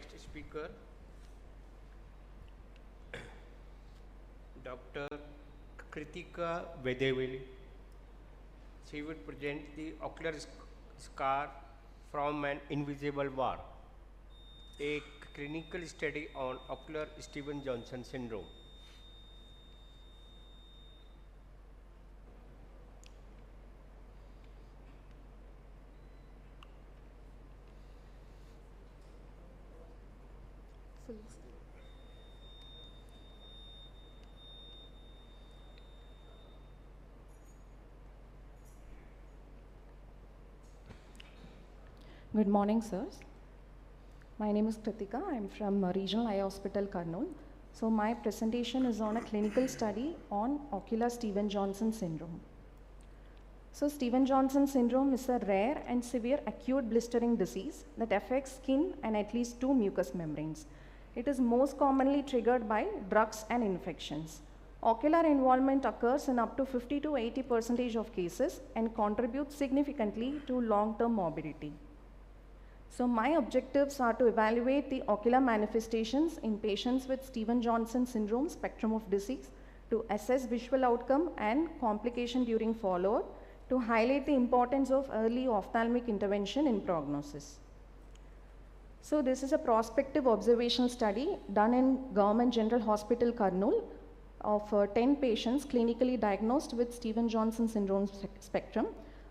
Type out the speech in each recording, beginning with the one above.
next speaker, Dr. Krithika Vadivelu. She would present the ocular scar from an invisible war, a clinical study on ocular Stevens-Johnson syndrome. Good morning, sirs. My name is Krithika. I'm from Regional Eye Hospital, Kurnool. So my presentation is on a clinical study on ocular Stevens-Johnson syndrome. So Stevens-Johnson syndrome is a rare and severe acute blistering disease that affects skin and at least 2 mucous membranes. It is most commonly triggered by drugs and infections. Ocular involvement occurs in up to 50 to 80% of cases and contributes significantly to long-term morbidity. So my objectives are to evaluate the ocular manifestations in patients with Stevens-Johnson syndrome spectrum of disease, to assess visual outcome and complication during follow-up, to highlight the importance of early ophthalmic intervention in prognosis. So this is a prospective observational study done in Government General Hospital, Kurnool, of 10 patients clinically diagnosed with Stevens-Johnson syndrome spectrum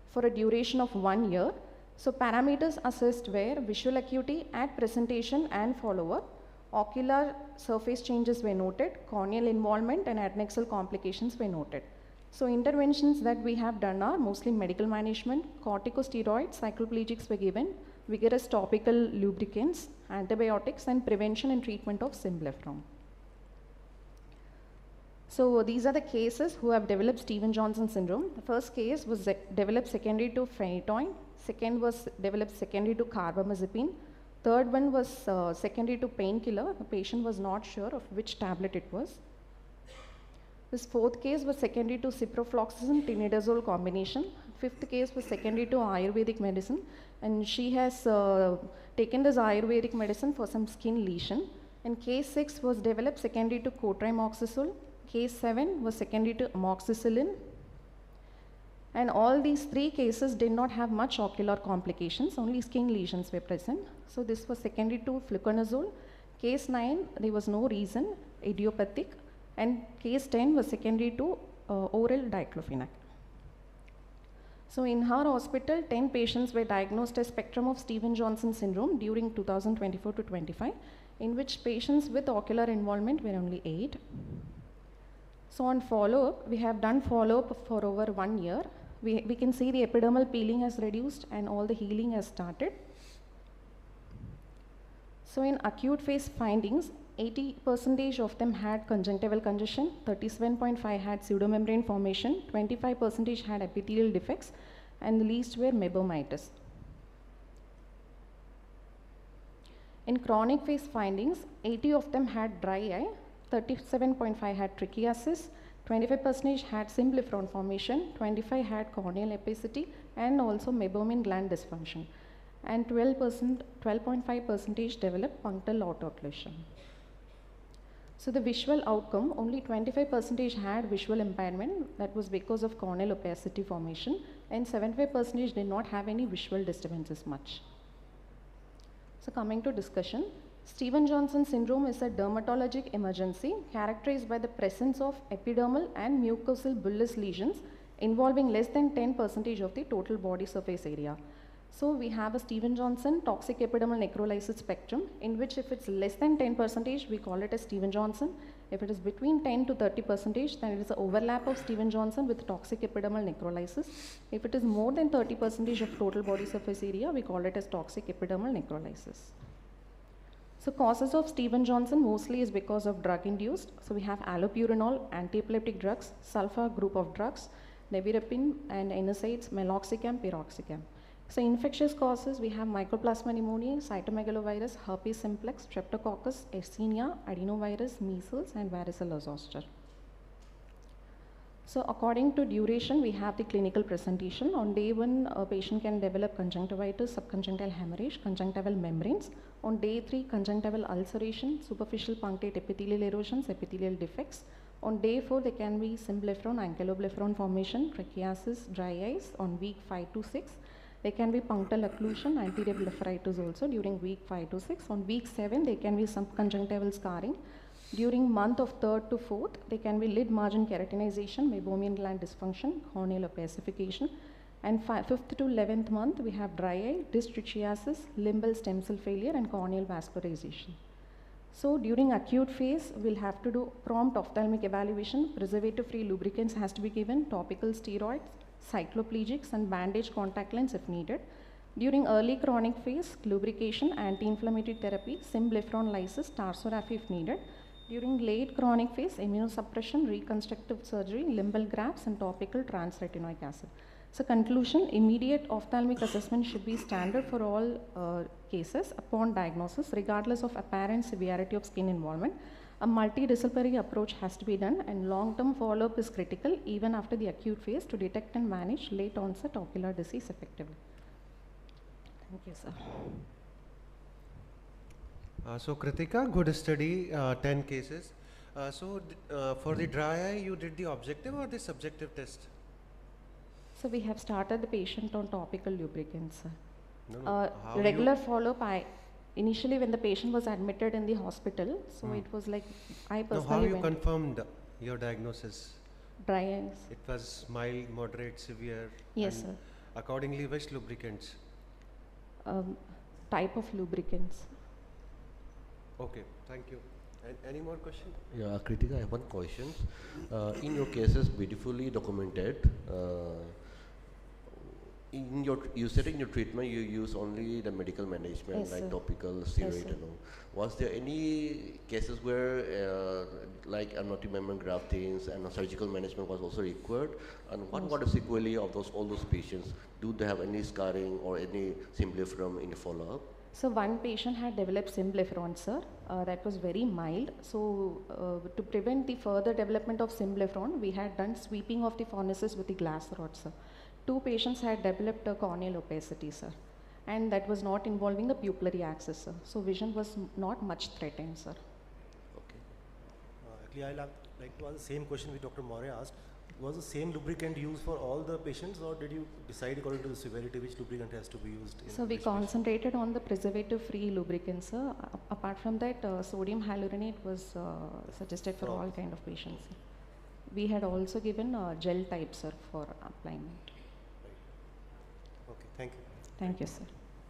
for a duration of 1 year. So parameters assessed were visual acuity at presentation and follow-up, ocular surface changes were noted, corneal involvement and adnexal complications were noted. So interventions that we have done are mostly medical management, corticosteroids, cycloplegics were given, vigorous topical lubricants, antibiotics and prevention and treatment of symblepharon. So these are the cases who have developed Stevens-Johnson syndrome. The first case was developed secondary to phenytoin. Second was developed secondary to carbamazepine. Third one was secondary to painkiller. The patient was not sure of which tablet it was. This fourth case was secondary to ciprofloxacin tinidazole combination. Fifth case was secondary to Ayurvedic medicine, and she has taken this Ayurvedic medicine for some skin lesion. And case 6 was developed secondary to cotrimoxazole. Case 7 was secondary to amoxicillin. And all these 3 cases did not have much ocular complications, only skin lesions were present. So this was secondary to fluconazole. Case 9, there was no reason, idiopathic. And case 10 was secondary to oral diclofenac. So in her hospital, 10 patients were diagnosed as spectrum of Stevens-Johnson syndrome during 2024 to 25, in which patients with ocular involvement were only 8. So on follow-up, we have done follow-up for over 1 year. We can see the epidermal peeling has reduced and all the healing has started. So in acute phase findings, 80% of them had conjunctival congestion, 37.5 had pseudomembrane formation, 25% had epithelial defects, and the least were mebomitis. In chronic phase findings, 80 of them had dry eye, 37.5 had trichiasis, 25% had symblepharon formation, 25 had corneal opacity, and also meibomian gland dysfunction. And 12.5% developed punctal autoocclusion. So the visual outcome, only 25% had visual impairment, that was because of corneal opacity formation, and 75% did not have any visual disturbances much. So coming to discussion, Stevens-Johnson syndrome is a dermatologic emergency characterized by the presence of epidermal and mucosal bullous lesions involving less than 10% of the total body surface area. So we have a Stevens-Johnson toxic epidermal necrolysis spectrum, in which if it's less than 10%, we call it as Stevens-Johnson. If it is between 10 to 30%, then it is an overlap of Stevens-Johnson with toxic epidermal necrolysis. If it is more than 30% of total body surface area, we call it as toxic epidermal necrolysis. So causes of Stevens-Johnson mostly is because of drug induced. So we have allopurinol, anti-epileptic drugs, sulfa group of drugs, nevirapine and NSAIDs, meloxicam, piroxicam. So infectious causes, we have mycoplasma pneumoniae, cytomegalovirus, herpes simplex, streptococcus, Yersinia, adenovirus, measles and varicella zoster. So according to duration, we have the clinical presentation. On day 1, a patient can develop conjunctivitis, subconjunctival hemorrhage, conjunctival membranes. On day 3, conjunctival ulceration, superficial punctate epithelial erosions, epithelial defects. On day 4, there can be symblepharon, ankyloblepharon formation, trichiasis, dry eyes on week 5 to 6. There can be punctal occlusion, anterior blepharitis also during week 5 to 6. On week 7, there can be some conjunctival scarring. During month of 3rd to 4th, there can be lid margin keratinization, meibomian gland dysfunction, corneal opacification. And 5th to 11th month, we have dry eye, disc trichiasis, limbal stem cell failure, and corneal vascularization. So during acute phase, we'll have to do prompt ophthalmic evaluation, preservative-free lubricants has to be given, topical steroids, cycloplegics, and bandage contact lens if needed. During early chronic phase, lubrication, anti-inflammatory therapy, symblepharon lysis, tarsorrhaphy if needed. During late chronic phase, immunosuppression, reconstructive surgery, limbal grafts, and topical transretinoic acid. So conclusion, immediate ophthalmic assessment should be standard for all cases upon diagnosis, regardless of apparent severity of skin involvement. A multidisciplinary approach has to be done, and long-term follow-up is critical even after the acute phase to detect and manage late onset ocular disease effectively. Thank you, sir. So Krithika, good study, 10 cases. For the dry eye, you did the objective or the subjective test? So we have started the patient on topical lubricants, sir. No, Regular follow-up, initially when the patient was admitted in the hospital, so it was like, I personally how you went confirmed your diagnosis? dry eyes. It was mild, moderate, severe? Yes, and sir. Accordingly, which lubricants? Type of lubricants. Okay, thank you. And any more questions? Yeah, Krithika, I have one question. In your cases, beautifully documented. You said in your treatment you use only the medical management, Yes, like sir. topical steroid Yes, sir. and all. Was there any cases where like amniotic membrane graftings and surgical management was also required? And what were the sequelae of all those patients? Do they have any scarring or any symblepharon in the follow-up? So one patient had developed symblepharon, sir. That was very mild. So to prevent the further development of symblepharon, we had done sweeping of the fornices with the glass rod, sir. 2 patients had developed a corneal opacity, sir. And that was not involving the pupillary axis, sir. So vision was not much threatened, sir. Okay. Actually, I'll like to ask the same question which Dr. Moore asked. Was the same lubricant used for all the patients, or did you decide according to the severity which lubricant has to be used? So we concentrated on the preservative-free lubricants, sir. Apart from that, sodium hyaluronate was suggested for all kind of patients. We had also given gel type, sir, for applying. Okay, thank you. Thank you, sir.